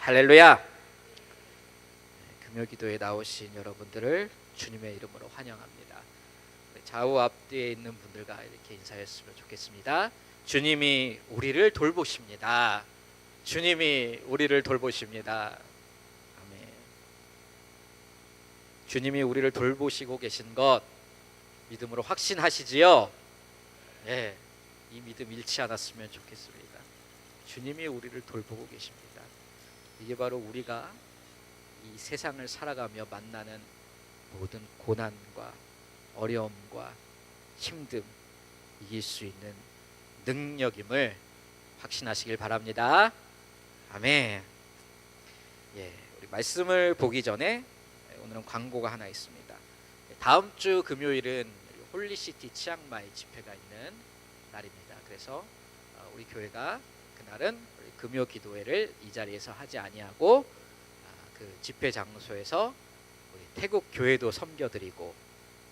할렐루야. 금요기도에 나오신 여러분들을 주님의 이름으로 환영합니다. 좌우 앞뒤에 있는 분들과 이렇게 인사했으면 좋겠습니다. 주님이 우리를 돌보십니다. 주님이 우리를 돌보십니다. 아멘. 주님이 우리를 돌보시고 계신 것 믿음으로 확신하시지요? 네, 이 믿음 잃지 않았으면 좋겠습니다. 주님이 우리를 돌보고 계십니다. 이게 바로 우리가 이 세상을 살아가며 만나는 모든 고난과 어려움과 힘듦 이길 수 있는 능력임을 확신하시길 바랍니다. 아멘. 우리 말씀을 보기 전에 오늘은 광고가 하나 있습니다. 다음 주 금요일은 홀리시티 치앙마이 집회가 있는 날입니다. 그래서 우리 교회가 그날은 우리 금요 기도회를 이 자리에서 하지 아니하고 그 집회 장소에서 우리 태국 교회도 섬겨드리고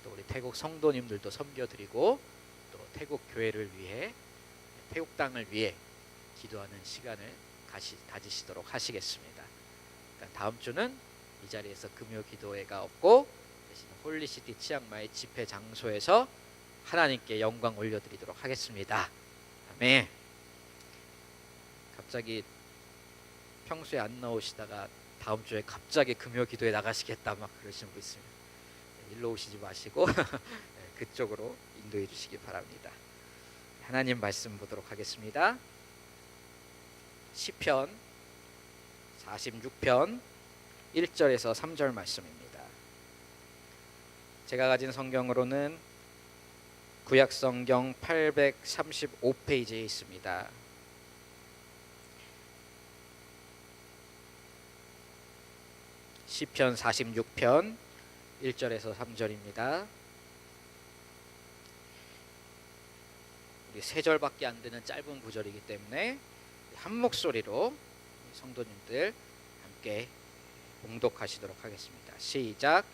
또 우리 태국 성도님들도 섬겨드리고 또 태국 교회를 위해 태국 땅을 위해 기도하는 시간을 가지시도록 하시겠습니다. 그러니까 다음 주는 이 자리에서 금요 기도회가 없고 대신 홀리시티 치앙마이 집회 장소에서 하나님께 영광 올려드리도록 하겠습니다. 아멘. 갑자기 평소에 안 나오시다가 다음 주에 갑자기 금요 기도에 나가시겠다 막 그러시는 분 있습니다. 일로 오시지 마시고 그쪽으로 인도해 주시기 바랍니다. 하나님 말씀 보도록 하겠습니다. 시편 46편 1절에서 3절 말씀입니다. 제가 가진 성경으로는 구약 성경 835페이지에 있습니다. 시편 46편 1절에서 3절입니다. 우리 3절밖에 안 되는 짧은 구절이기 때문에 한 목소리로 성도님들 함께 봉독하시도록 하겠습니다. 시작.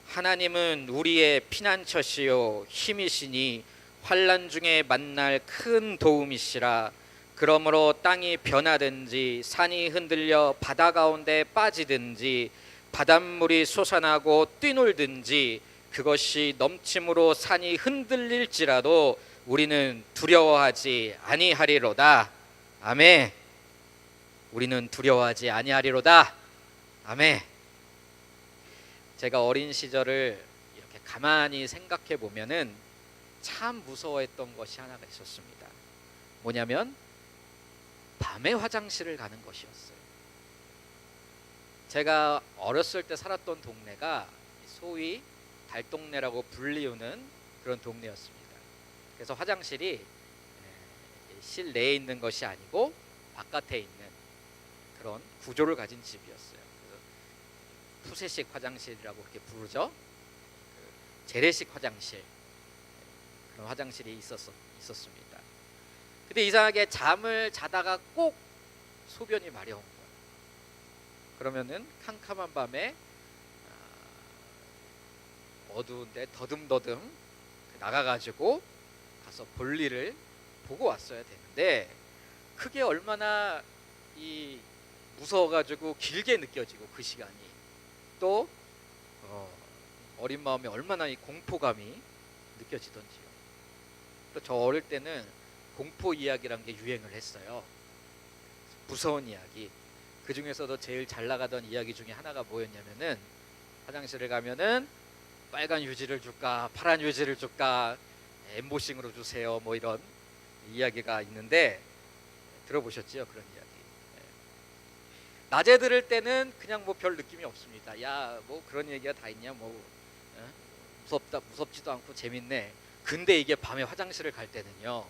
하나님은 우리의 피난처시요 힘이시니 환난 중에 만날 큰 도움이시라. 그러므로 땅이 변하든지 산이 흔들려 바다 가운데 빠지든지 바닷물이 솟아나고 뛰놀든지 그것이 넘침으로 산이 흔들릴지라도 우리는 두려워하지 아니하리로다. 아멘. 우리는 두려워하지 아니하리로다. 아멘. 제가 어린 시절을 이렇게 가만히 생각해 보면은 참 무서워했던 것이 하나가 있었습니다. 뭐냐면 밤에 화장실을 가는 것이었어요. 제가 어렸을 때 살았던 동네가 소위 달동네라고 불리우는 그런 동네였습니다. 그래서 화장실이 실내에 있는 것이 아니고 바깥에 있는 그런 구조를 가진 집이었어요. 푸세식 화장실이라고 그렇게 부르죠. 재래식 화장실, 그런 화장실이 있었습니다. 근데 이상하게 잠을 자다가 꼭 소변이 마려운 거예요. 그러면은 캄캄한 밤에 어두운데 더듬더듬 나가가지고 가서 볼일을 보고 왔어야 되는데 그게 얼마나 이 무서워가지고 길게 느껴지고 그 시간이 또 어린 마음에 얼마나 이 공포감이 느껴지던지요. 또 저 어릴 때는 공포 이야기란 게 유행을 했어요. 무서운 이야기. 그 중에서도 제일 잘 나가던 이야기 중에 하나가 뭐였냐면은 화장실을 가면은 빨간 휴지를 줄까 파란 휴지를 줄까 엠보싱으로 주세요 뭐 이런 이야기가 있는데 들어보셨죠? 그런 이야기. 낮에 들을 때는 그냥 뭐 별 느낌이 없습니다. 야, 뭐 그런 얘기가 다 있냐, 뭐 무섭지도 않고 재밌네. 근데 이게 밤에 화장실을 갈 때는요,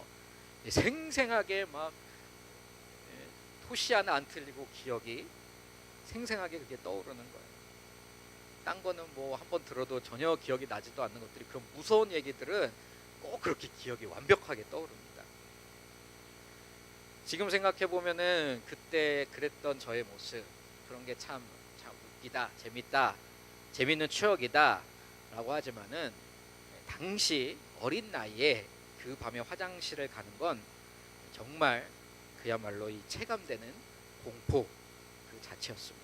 생생하게 막 토시 하나 안 틀리고 기억이 생생하게 그게 떠오르는 거예요. 딴 거는 뭐 한번 들어도 전혀 기억이 나지도 않는 것들이 그런 무서운 얘기들은 꼭 그렇게 기억이 완벽하게 떠오릅니다. 지금 생각해 보면은 그때 그랬던 저의 모습 그런 게 참 웃기다, 재밌다, 재밌는 추억이다 라고 하지만은 당시 어린 나이에 그 밤에 화장실을 가는 건 정말 그야말로 이 체감되는 공포, 그 그 자체였습니다.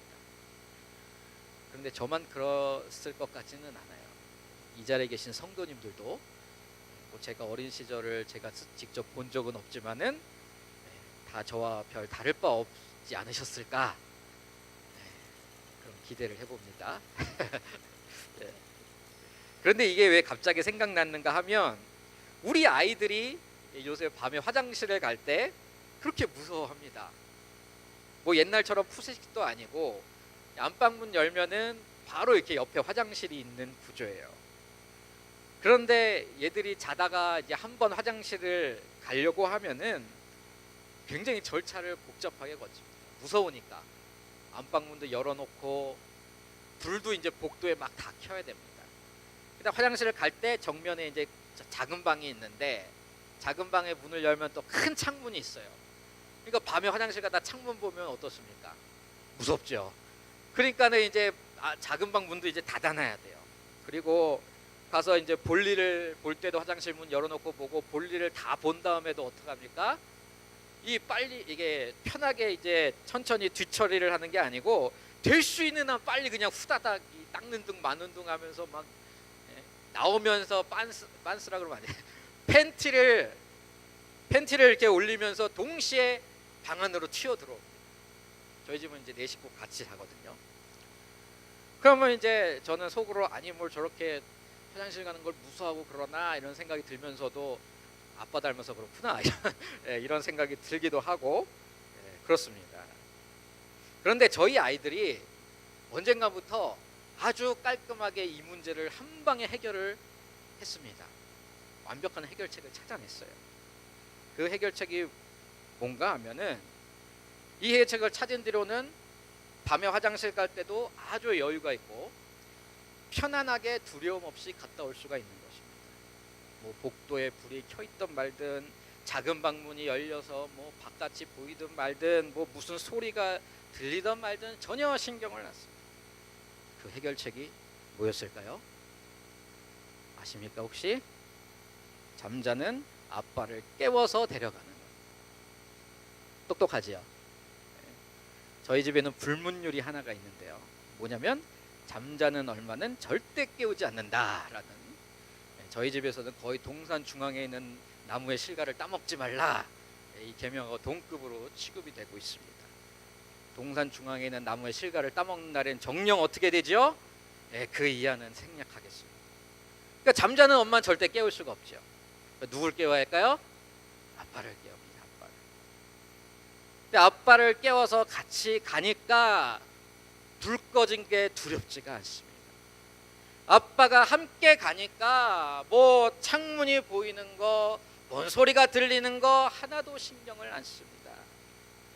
그런데 저만 그랬을 것 같지는 않아요. 이 자리에 계신 성도님들도 뭐 제가 어린 시절을 제가 직접 본 적은 없지만은 다 저와 별 다를 바 없지 않으셨을까, 그런 기대를 해봅니다. 네. 그런데 이게 왜 갑자기 생각났는가 하면, 우리 아이들이 요새 밤에 화장실에 갈 때 그렇게 무서워합니다. 뭐 옛날처럼 푸세식도 아니고 안방문 열면은 바로 이렇게 옆에 화장실이 있는 구조예요. 그런데 얘들이 자다가 이제 한번 화장실을 가려고 하면은 굉장히 절차를 복잡하게 거칩니다. 무서우니까 안방문도 열어놓고 불도 이제 복도에 막 다 켜야 됩니다. 일단 화장실을 갈 때 정면에 이제 작은 방이 있는데, 작은 방의 문을 열면 또 큰 창문이 있어요. 그러니까 밤에 화장실 가다 창문 보면 어떻습니까? 무섭죠. 그러니까는 이제 작은 방 문도 이제 닫아놔야 돼요. 그리고 가서 이제 볼일을 볼 때도 화장실 문 열어놓고 보고, 볼일을 다 본 다음에도 어떡합니까? 이 빨리 이게 편하게 이제 천천히 뒤처리를 하는 게 아니고, 될 수 있는 한 빨리 그냥 후다닥 닦는 둥 마는 둥 하면서 막 나오면서 빤스라 그러면 안 돼. 팬티를 이렇게 올리면서 동시에 방 안으로 튀어 들어옵니다. 저희 집은 이제 4 식구 같이 자거든요. 그러면 이제 저는 속으로, 아니 뭘 저렇게 화장실 가는 걸 무서워하고 그러나 이런 생각이 들면서도 아빠 닮아서 그렇구나 이런 생각이 들기도 하고, 그렇습니다. 그런데 저희 아이들이 언젠가부터 아주 깔끔하게 이 문제를 한 방에 해결을 했습니다. 완벽한 해결책을 찾아냈어요. 그 해결책이 뭔가 하면은, 이 해결책을 찾은 뒤로는 밤에 화장실 갈 때도 아주 여유가 있고 편안하게 두려움 없이 갔다 올 수가 있는 것입니다. 뭐 복도에 불이 켜 있든 말든, 작은 방문이 열려서 뭐 바깥이 보이든 말든, 뭐 무슨 소리가 들리든 말든 전혀 신경을 안 씁니다. 그 해결책이 뭐였을까요? 아십니까 혹시? 잠자는 아빠를 깨워서 데려가는 것. 똑똑하지요? 저희 집에는 불문율이 하나가 있는데요. 뭐냐면, 잠자는 얼마는 절대 깨우지 않는다라는. 저희 집에서는 거의 동산 중앙에 있는 나무의 실과를 따먹지 말라, 이 계명하고 동급으로 취급이 되고 있습니다. 동산 중앙에 있는 나무의 실과를 따먹는 날엔 정령 어떻게 되죠? 그 이하는 생략하겠습니다. 그러니까 잠자는 엄마는 절대 깨울 수가 없죠. 누굴 깨워야 할까요? 아빠를 깨웁니다. 아빠를. 근데 아빠를 깨워서 같이 가니까 불 꺼진 게 두렵지가 않습니다. 아빠가 함께 가니까 뭐 창문이 보이는 거, 뭔 소리가 들리는 거 하나도 신경을 안 씁니다.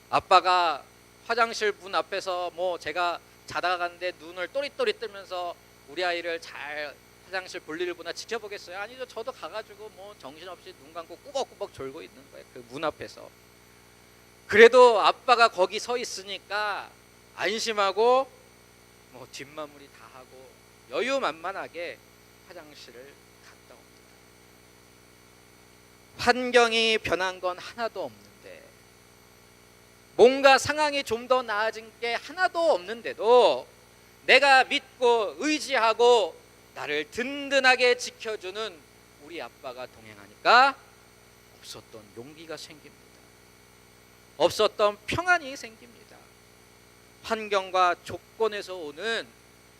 아빠가 화장실 문 앞에서 뭐 제가 자다가 갔는데 눈을 또릿또릿 뜨면서 우리 아이를 잘 화장실 볼일을 보나 지켜보겠어요? 아니죠. 저도 가가지고 뭐 정신없이 눈 감고 꾸벅꾸벅 졸고 있는 거예요. 그 문 앞에서. 그래도 아빠가 거기 서 있으니까 안심하고 뭐 뒷마무리 다 하고 여유만만하게 화장실을 갔다 옵니다. 환경이 변한 건 하나도 없는데, 뭔가 상황이 좀 더 나아진 게 하나도 없는데도 내가 믿고 의지하고 나를 든든하게 지켜주는 우리 아빠가 동행하니까 없었던 용기가 생깁니다. 없었던 평안이 생깁니다. 환경과 조건에서 오는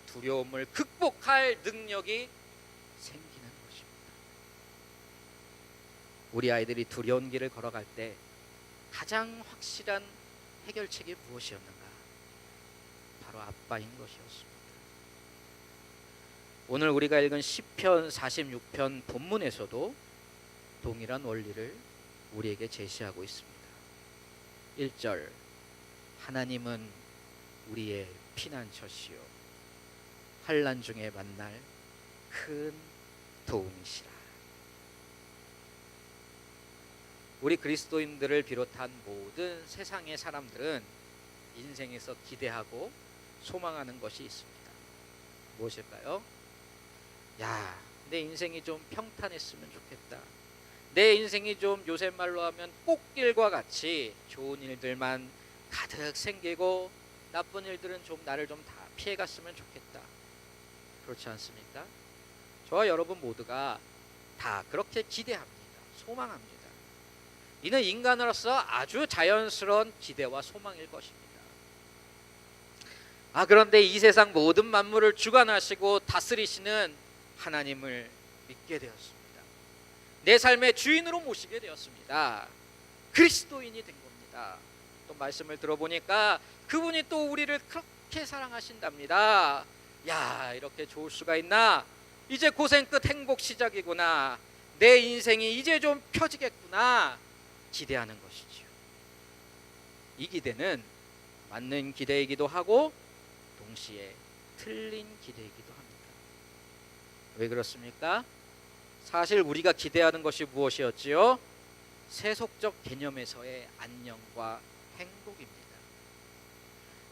두려움을 극복할 능력이 생기는 것입니다. 우리 아이들이 두려운 길을 걸어갈 때 가장 확실한 해결책이 무엇이었는가? 바로 아빠인 것이었습니다. 오늘 우리가 읽은 시편 46편 본문에서도 동일한 원리를 우리에게 제시하고 있습니다. 1절, 하나님은 우리의 피난처시요 환난 중에 만날 큰 도움이시라. 우리 그리스도인들을 비롯한 모든 세상의 사람들은 인생에서 기대하고 소망하는 것이 있습니다. 무엇일까요? 야, 내 인생이 좀 평탄했으면 좋겠다. 내 인생이 좀 요새 말로 하면 꽃길과 같이 좋은 일들만 가득 생기고 나쁜 일들은 좀 나를 좀 다 피해갔으면 좋겠다. 그렇지 않습니까? 저와 여러분 모두가 다 그렇게 기대합니다. 소망합니다. 이는 인간으로서 아주 자연스러운 기대와 소망일 것입니다. 그런데 이 세상 모든 만물을 주관하시고 다스리시는 하나님을 믿게 되었습니다. 내 삶의 주인으로 모시게 되었습니다. 그리스도인이 된 겁니다. 또 말씀을 들어보니까 그분이 또 우리를 그렇게 사랑하신답니다. 야, 이렇게 좋을 수가 있나? 이제 고생 끝 행복 시작이구나. 내 인생이 이제 좀 펴지겠구나. 기대하는 것이지요. 이 기대는 맞는 기대이기도 하고 동시에 틀린 기대이기도 합니다. 왜 그렇습니까? 사실 우리가 기대하는 것이 무엇이었지요? 세속적 개념에서의 안녕과 행복입니다.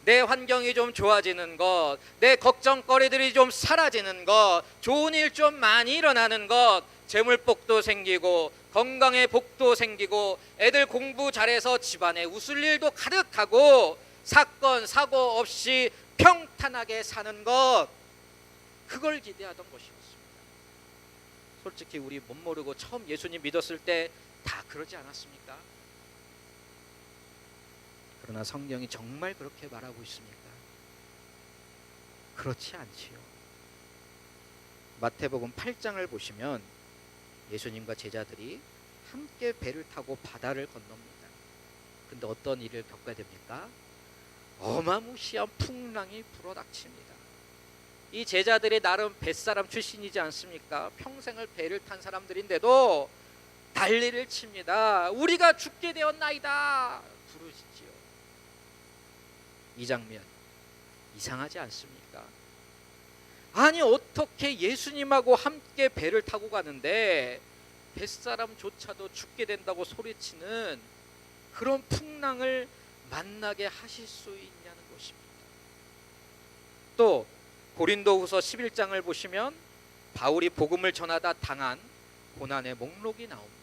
내 환경이 좀 좋아지는 것, 내 걱정거리들이 좀 사라지는 것, 좋은 일 좀 많이 일어나는 것, 재물복도 생기고 건강에 복도 생기고 애들 공부 잘해서 집안에 웃을 일도 가득하고 사건 사고 없이 평탄하게 사는 것, 그걸 기대하던 것이었습니다. 솔직히 우리 못 모르고 처음 예수님 믿었을 때 다 그러지 않았습니까? 그러나 성경이 정말 그렇게 말하고 있습니까? 그렇지 않지요. 마태복음 8장을 보시면 예수님과 제자들이 함께 배를 타고 바다를 건넙니다. 근데 어떤 일을 겪어야 됩니까? 어마무시한 풍랑이 불어닥칩니다. 이 제자들이 나름 뱃사람 출신이지 않습니까? 평생을 배를 탄 사람들인데도 난리를 칩니다. 우리가 죽게 되었나이다 부르시지요. 이 장면 이상하지 않습니까? 아니, 어떻게 예수님하고 함께 배를 타고 가는데 뱃사람조차도 죽게 된다고 소리치는 그런 풍랑을 만나게 하실 수 있냐는 것입니다. 또 고린도후서 11장을 보시면 바울이 복음을 전하다 당한 고난의 목록이 나옵니다.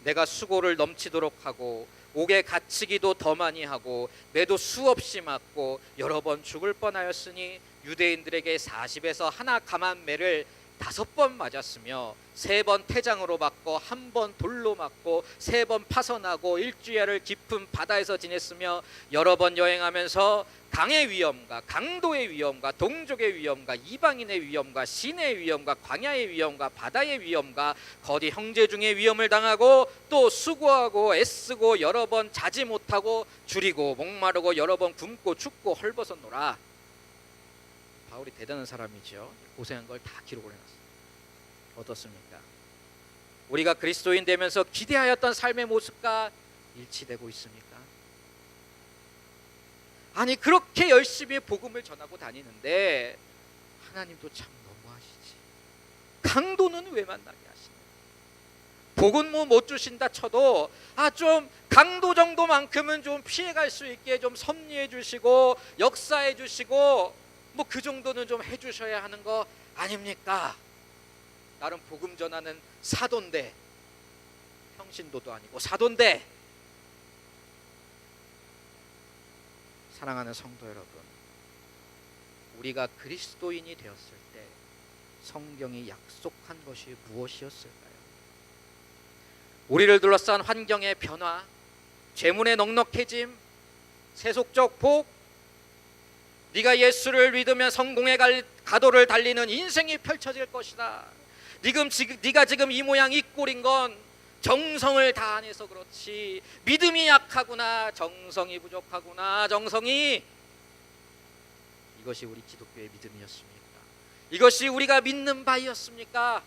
내가 수고를 넘치도록 하고 옥에 갇히기도 더 많이 하고 매도 수없이 맞고 여러 번 죽을 뻔하였으니 유대인들에게 40에서 하나 감한 매를 5번 맞았으며 3번 태장으로 맞고 1번 돌로 맞고 3번 파선하고 일주일을 깊은 바다에서 지냈으며 여러 번 여행하면서 강의 위험과 강도의 위험과 동족의 위험과 이방인의 위험과 신의 위험과 광야의 위험과 바다의 위험과 거디 형제 중에 위험을 당하고 또 수고하고 애쓰고 여러 번 자지 못하고 줄이고 목마르고 여러 번 굶고 춥고 헐벗었노라. 바울이 대단한 사람이죠. 고생한 걸 다 기록을 해놨어요. 어떻습니까? 우리가 그리스도인 되면서 기대하였던 삶의 모습과 일치되고 있습니까? 아니, 그렇게 열심히 복음을 전하고 다니는데 하나님도 참 너무하시지. 강도는 왜 만나게 하시냐? 복은 뭐 못 주신다 쳐도 좀 강도 정도만큼은 좀 피해갈 수 있게 좀 섭리해 주시고 역사해 주시고 뭐 그 정도는 좀 해주셔야 하는 거 아닙니까? 나름 복음 전하는 사도인데, 평신도도 아니고 사도인데. 사랑하는 성도 여러분, 우리가 그리스도인이 되었을 때 성경이 약속한 것이 무엇이었을까요? 우리를 둘러싼 환경의 변화, 재물의 넉넉해짐, 세속적 복, 네가 예수를 믿으면 성공의 가도를 달리는 인생이 펼쳐질 것이다. 네가 지금 이 모양 이 꼴인 건 정성을 다 안 해서 그렇지. 믿음이 약하구나. 정성이 부족하구나. 이것이 우리 기독교의 믿음이었습니까? 이것이 우리가 믿는 바이었습니까?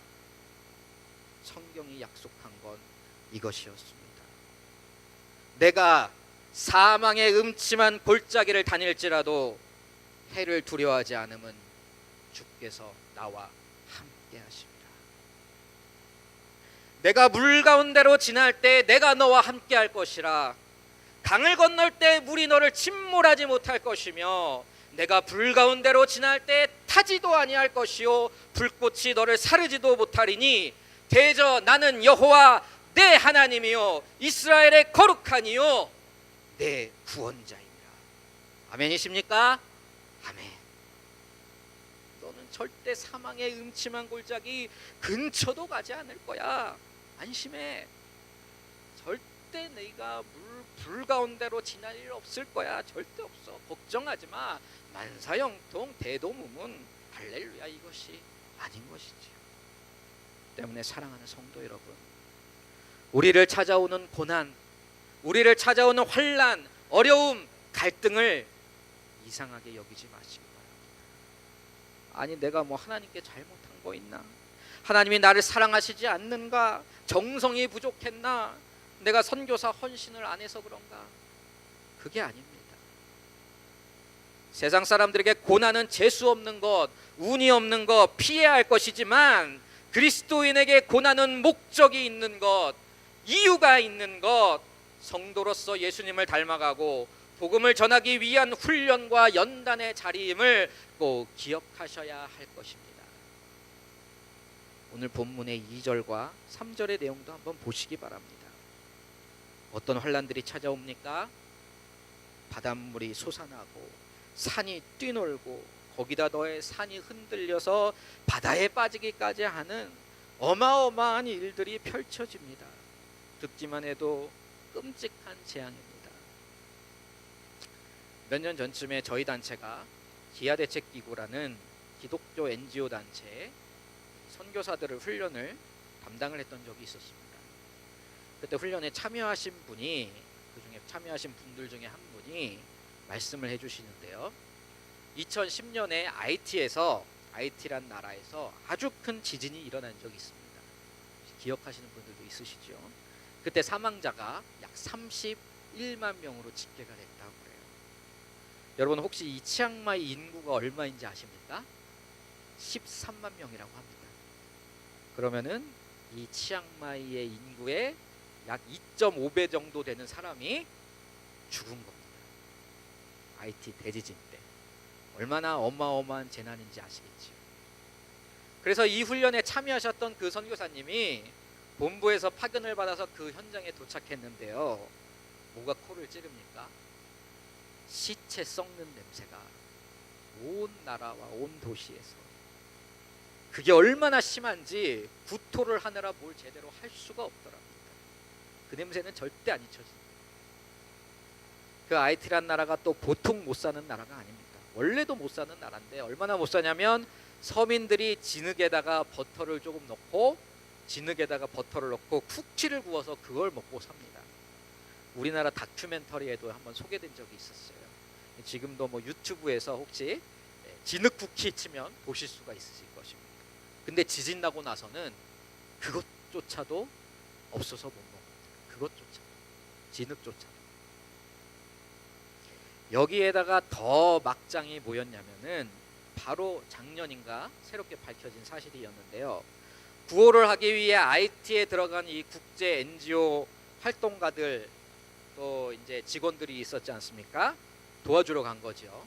성경이 약속한 건 이것이었습니다. 내가 사망의 음침한 골짜기를 다닐지라도 해를 두려워하지 않음은 주께서 나와 함께 하십니다. 내가 물 가운데로 지날 때 내가 너와 함께 할 것이라. 강을 건널 때 물이 너를 침몰하지 못할 것이며 내가 불 가운데로 지날 때 타지도 아니할 것이요 불꽃이 너를 사르지도 못하리니 대저 나는 여호와 내 하나님이요 이스라엘의 거룩하니요 내 구원자입니다. 아멘이십니까? 아멘. 너는 절대 사망의 음침한 골짜기 근처도 가지 않을 거야. 안심해. 절대 네가 불 가운데로 지날 일 없을 거야. 절대 없어. 걱정하지 마. 만사형통 대도무문 할렐루야. 이것이 아닌 것이지요. 때문에 사랑하는 성도 여러분, 우리를 찾아오는 고난, 우리를 찾아오는 환난, 어려움, 갈등을 이상하게 여기지 마시기 바랍니다. 아니 내가 뭐 하나님께 잘못한 거 있나? 하나님이 나를 사랑하시지 않는가? 정성이 부족했나? 내가 선교사 헌신을 안 해서 그런가? 그게 아닙니다. 세상 사람들에게 고난은 재수 없는 것, 운이 없는 것, 피해야 할 것이지만 그리스도인에게 고난은 목적이 있는 것, 이유가 있는 것, 성도로서 예수님을 닮아가고 복음을 전하기 위한 훈련과 연단의 자리임을 꼭 기억하셔야 할 것입니다. 오늘 본문의 2절과 3절의 내용도 한번 보시기 바랍니다. 어떤 환난들이 찾아옵니까? 바닷물이 솟아나고 산이 뛰놀고 거기다 너의 산이 흔들려서 바다에 빠지기까지 하는 어마어마한 일들이 펼쳐집니다. 듣기만 해도 끔찍한 재앙입니다. 몇 년 전쯤에 저희 단체가 기아대책기구라는 기독교 NGO 단체에 선교사들을 훈련을 담당을 했던 적이 있었습니다. 그때 훈련에 참여하신 분이, 그중에 참여하신 분들 중에 한 분이 말씀을 해주시는데요. 2010년에 아이티란 나라에서 아주 큰 지진이 일어난 적이 있습니다. 기억하시는 분들도 있으시죠? 그때 사망자가 약 31만 명으로 집계가 됐다고 그래요. 여러분 혹시 이 치앙마이 인구가 얼마인지 아십니까? 13만 명이라고 합니다. 그러면은 이 치앙마이의 인구의 약 2.5배 정도 되는 사람이 죽은 겁니다. 아이티 대지진 때. 얼마나 어마어마한 재난인지 아시겠지요. 그래서 이 훈련에 참여하셨던 그 선교사님이 본부에서 파견을 받아서 그 현장에 도착했는데요. 뭐가 코를 찌릅니까? 시체 썩는 냄새가 온 나라와 온 도시에서, 그게 얼마나 심한지 구토를 하느라 뭘 제대로 할 수가 없더랍니다. 그 냄새는 절대 안 잊혀집니다. 그 아이티란 나라가 또 보통 못 사는 나라가 아닙니다. 원래도 못 사는 나라인데 얼마나 못 사냐면 서민들이 진흙에다가 버터를 조금 넣고 쿠키를 구워서 그걸 먹고 삽니다. 우리나라 다큐멘터리에도 한번 소개된 적이 있었어요. 지금도 뭐 유튜브에서 혹시 진흙 쿠키 치면 보실 수가 있으실 것입니다. 근데 지진 나고 나서는 그것조차도 없어서 못 먹습니다. 그것조차, 진흙조차. 여기에다가 더 막장이 뭐였냐면은 바로 작년인가 새롭게 밝혀진 사실이었는데요. 구호를 하기 위해 아이티에 들어간 이 국제 NGO 활동가들, 또 이제 직원들이 있었지 않습니까? 도와주러 간 거죠.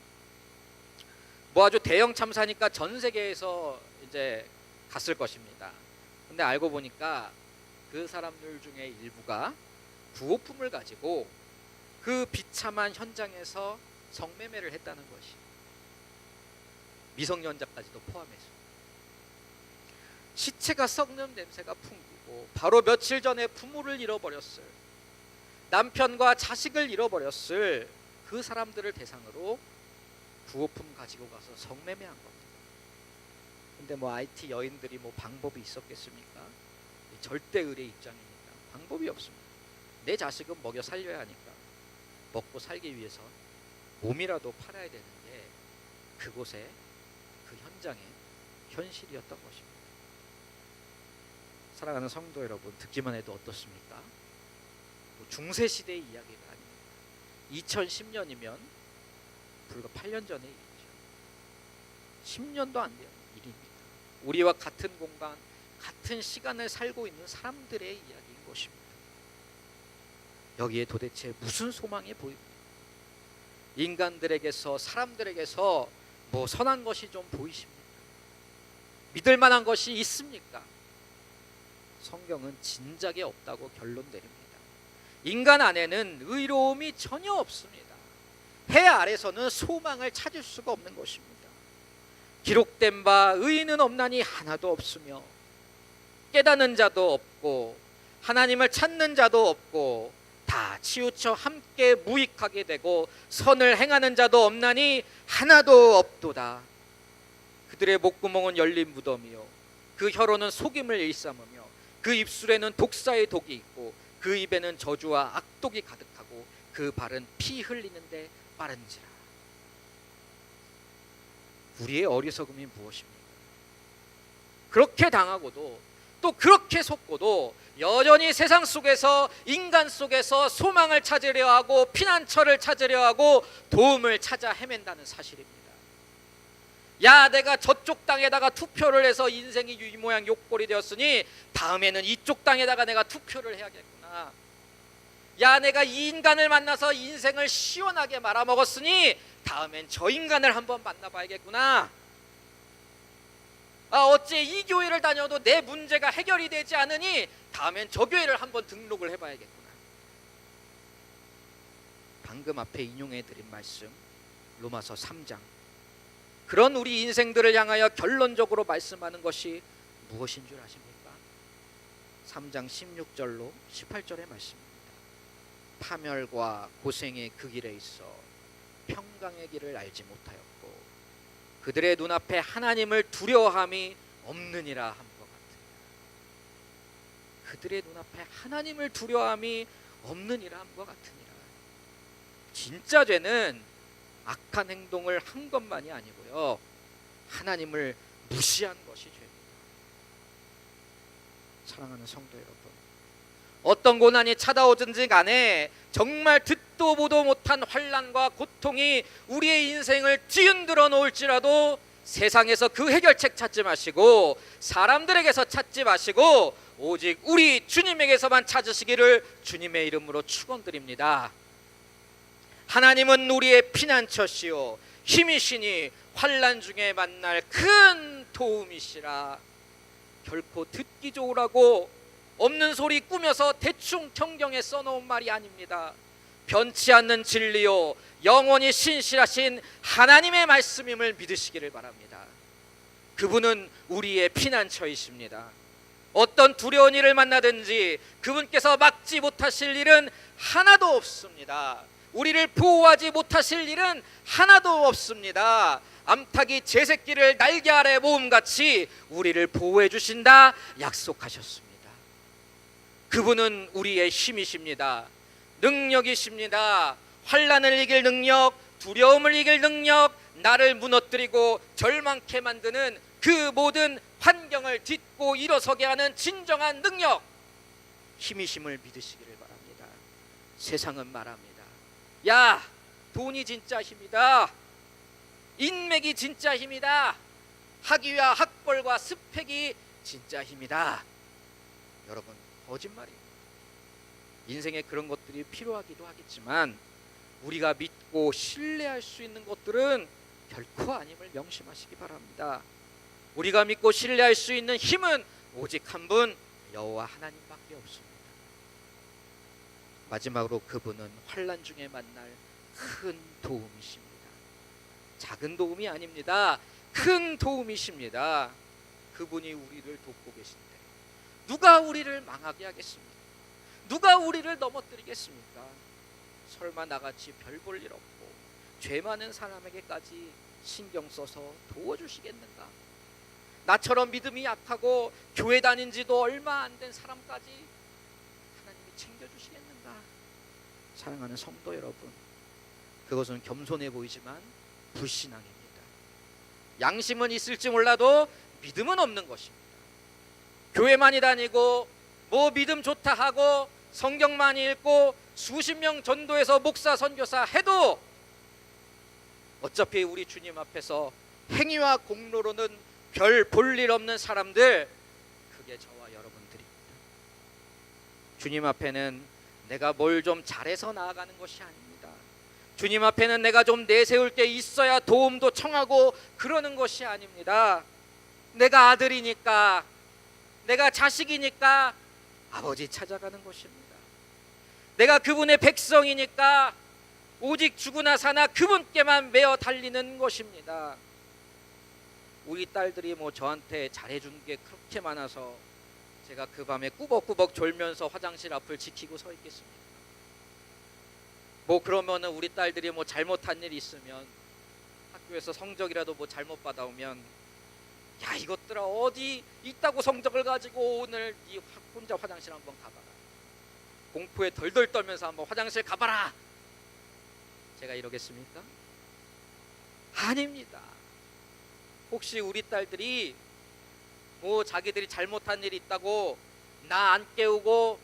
뭐 아주 대형 참사니까 전 세계에서 이제 갔을 것입니다. 근데 알고 보니까 그 사람들 중에 일부가 구호품을 가지고 그 비참한 현장에서 성매매를 했다는 것이, 미성년자까지도 포함해서. 시체가 썩는 냄새가 풍기고 바로 며칠 전에 부모를 잃어버렸을, 남편과 자식을 잃어버렸을 그 사람들을 대상으로 구호품 가지고 가서 성매매한 겁니다. 근데 뭐 IT 여인들이 뭐 방법이 있었겠습니까? 절대 의례 입장이니까 방법이 없습니다. 내 자식은 먹여 살려야 하니까 먹고 살기 위해서 몸이라도 팔아야 되는 게 그곳에, 그 현장의 현실이었던 것입니다. 사랑하는 성도 여러분, 듣기만 해도 어떻습니까? 뭐 중세시대의 이야기가 아닙니다. 2010년이면 불과 8년 전의 일이죠. 10년도 안 되는 일입니다. 우리와 같은 공간, 같은 시간을 살고 있는 사람들의 이야기인 것입니다. 여기에 도대체 무슨 소망이 보입니까? 인간들에게서, 사람들에게서 뭐 선한 것이 좀 보이십니까? 믿을 만한 것이 있습니까? 성경은 진작에 없다고 결론 내립니다. 인간 안에는 의로움이 전혀 없습니다. 해 아래서는 소망을 찾을 수가 없는 것입니다. 기록된 바 의인은 없나니 하나도 없으며 깨닫는 자도 없고 하나님을 찾는 자도 없고 다 치우쳐 함께 무익하게 되고 선을 행하는 자도 없나니 하나도 없도다. 그들의 목구멍은 열린 무덤이요 그 혀로는 속임을 일삼으며 그 입술에는 독사의 독이 있고 그 입에는 저주와 악독이 가득하고 그 발은 피 흘리는데 빠른지라. 우리의 어리석음이 무엇입니까? 그렇게 당하고도 또 그렇게 속고도 여전히 세상 속에서 인간 속에서 소망을 찾으려 하고 피난처를 찾으려 하고 도움을 찾아 헤맨다는 사실입니다. 야, 내가 저쪽 땅에다가 투표를 해서 인생이 이 모양 욕골이 되었으니 다음에는 이쪽 땅에다가 내가 투표를 해야겠구나. 야, 내가 이 인간을 만나서 인생을 시원하게 말아먹었으니 다음엔 저 인간을 한번 만나봐야겠구나. 어째 이 교회를 다녀도 내 문제가 해결이 되지 않으니 다음엔 저 교회를 한번 등록을 해봐야겠구나. 방금 앞에 인용해드린 말씀 로마서 3장, 그런 우리 인생들을 향하여 결론적으로 말씀하는 것이 무엇인 줄 아십니까? 3장 16절로 18절의 말씀입니다. 파멸과 고생의 그 길에 있어 평강의 길을 알지 못하였고 그들의 눈앞에 하나님을 두려워함이 없느니라 한 것 같으니라. 그들의 눈앞에 하나님을 두려워함이 없느니라 한 것 같으니라. 진짜 죄는 악한 행동을 한 것만이 아니고요, 하나님을 무시한 것이 죄입니다. 사랑하는 성도 여러분, 어떤 고난이 찾아오든지 간에 정말 듣도 보도 못한 환난과 고통이 우리의 인생을 뒤흔들어 놓을지라도 세상에서 그 해결책 찾지 마시고 사람들에게서 찾지 마시고 오직 우리 주님에게서만 찾으시기를 주님의 이름으로 축원드립니다. 하나님은 우리의 피난처시요 힘이시니 환난 중에 만날 큰 도움이시라. 결코 듣기 좋으라고 없는 소리 꾸며서 대충 성경에 써놓은 말이 아닙니다. 변치 않는 진리요 영원히 신실하신 하나님의 말씀임을 믿으시기를 바랍니다. 그분은 우리의 피난처이십니다. 어떤 두려운 일을 만나든지 그분께서 막지 못하실 일은 하나도 없습니다. 우리를 보호하지 못하실 일은 하나도 없습니다. 암탉이 제 새끼를 날개 아래 모음같이 우리를 보호해 주신다 약속하셨습니다. 그분은 우리의 힘이십니다. 능력이십니다. 환난을 이길 능력, 두려움을 이길 능력, 나를 무너뜨리고 절망케 만드는 그 모든 환경을 딛고 일어서게 하는 진정한 능력, 힘이심을 믿으시기를 바랍니다. 세상은 말합니다. 야, 돈이 진짜 힘이다. 인맥이 진짜 힘이다. 학위와 학벌과 스펙이 진짜 힘이다. 여러분, 거짓말이에요. 인생에 그런 것들이 필요하기도 하겠지만 우리가 믿고 신뢰할 수 있는 것들은 결코 아님을 명심하시기 바랍니다. 우리가 믿고 신뢰할 수 있는 힘은 오직 한 분, 여호와 하나님밖에 없습니다. 마지막으로 그분은 환난 중에 만날 큰 도움이십니다. 작은 도움이 아닙니다. 큰 도움이십니다. 그분이 우리를 돕고 계신데 누가 우리를 망하게 하겠습니까? 누가 우리를 넘어뜨리겠습니까? 설마 나같이 별 볼 일 없고 죄 많은 사람에게까지 신경 써서 도와주시겠는가? 나처럼 믿음이 약하고 교회 다닌 지도 얼마 안 된 사람까지 하나님이 챙겨주시겠는가? 사랑하는 성도 여러분, 그것은 겸손해 보이지만 불신앙입니다. 양심은 있을지 몰라도 믿음은 없는 것입니다. 교회 많이 다니고 뭐 믿음 좋다 하고 성경 많이 읽고 수십 명 전도해서 목사 선교사 해도 어차피 우리 주님 앞에서 행위와 공로로는 별 볼 일 없는 사람들, 그게 저와 여러분들입니다. 주님 앞에는 내가 뭘 좀 잘해서 나아가는 것이 아닙니다. 주님 앞에는 내가 좀 내세울 게 있어야 도움도 청하고 그러는 것이 아닙니다. 내가 아들이니까, 내가 자식이니까 아버지 찾아가는 것입니다. 내가 그분의 백성이니까 오직 죽으나 사나 그분께만 매어 달리는 것입니다. 우리 딸들이 뭐 저한테 잘해준 게 그렇게 많아서 제가 그 밤에 꾸벅꾸벅 졸면서 화장실 앞을 지키고 서 있겠습니다. 뭐 그러면은 우리 딸들이 뭐 잘못한 일 있으면 학교에서 성적이라도 뭐 잘못 받아오면 야 이것들아 어디 있다고 성적을 가지고 오늘 네 혼자 화장실 한번 가봐라. 공포에 덜덜 떨면서 한번 화장실 가봐라. 제가 이러겠습니까? 아닙니다. 혹시 우리 딸들이 뭐 자기들이 잘못한 일이 있다고 나 안 깨우고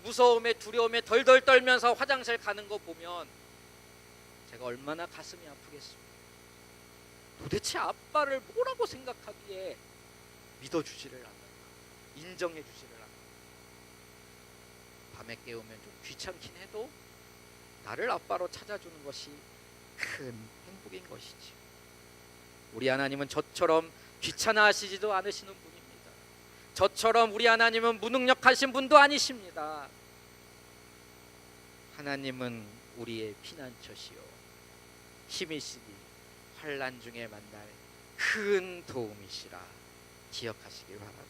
무서움에 두려움에 덜덜 떨면서 화장실 가는 거 보면 제가 얼마나 가슴이 아프겠습니까? 도대체 아빠를 뭐라고 생각하기에 믿어주지를 않는가, 인정해주지를 않는가. 밤에 깨우면 좀 귀찮긴 해도 나를 아빠로 찾아주는 것이 큰 행복인 것이지. 우리 하나님은 저처럼 귀찮아하시지도 않으시는 분입니다. 저처럼 우리 하나님은 무능력하신 분도 아니십니다. 하나님은 우리의 피난처시요 힘이시니 환난 중에 만날 큰 도움이시라 기억하시길 바랍니다.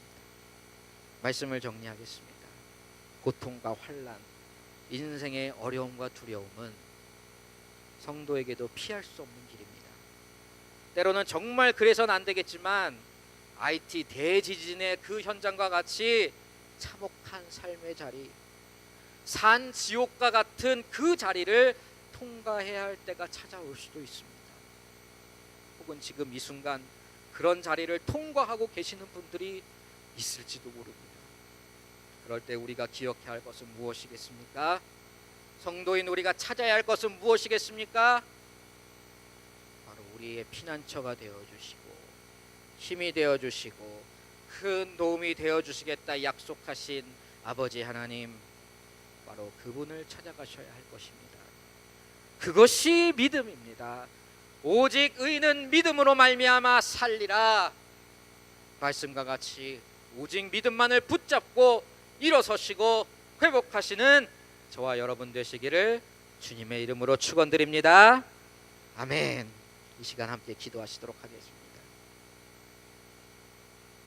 말씀을 정리하겠습니다. 고통과 환난, 인생의 어려움과 두려움은 성도에게도 피할 수 없는 길입니다. 때로는 정말 그래서는 안 되겠지만 IT 대지진의 그 현장과 같이 참혹한 삶의 자리, 산 지옥과 같은 그 자리를 통과해야 할 때가 찾아올 수도 있습니다. 혹은 지금 이 순간 그런 자리를 통과하고 계시는 분들이 있을지도 모릅니다. 그럴 때 우리가 기억해야 할 것은 무엇이겠습니까? 성도인 우리가 찾아야 할 것은 무엇이겠습니까? 바로 우리의 피난처가 되어주시고 힘이 되어주시고 큰 도움이 되어주시겠다 약속하신 아버지 하나님, 바로 그분을 찾아가셔야 할 것입니다. 그것이 믿음입니다. 오직 의인은 믿음으로 말미암아 살리라. 말씀과 같이 오직 믿음만을 붙잡고 일어서시고 회복하시는 저와 여러분 되시기를 주님의 이름으로 축원드립니다. 아멘. 이 시간 함께 기도하시도록 하겠습니다.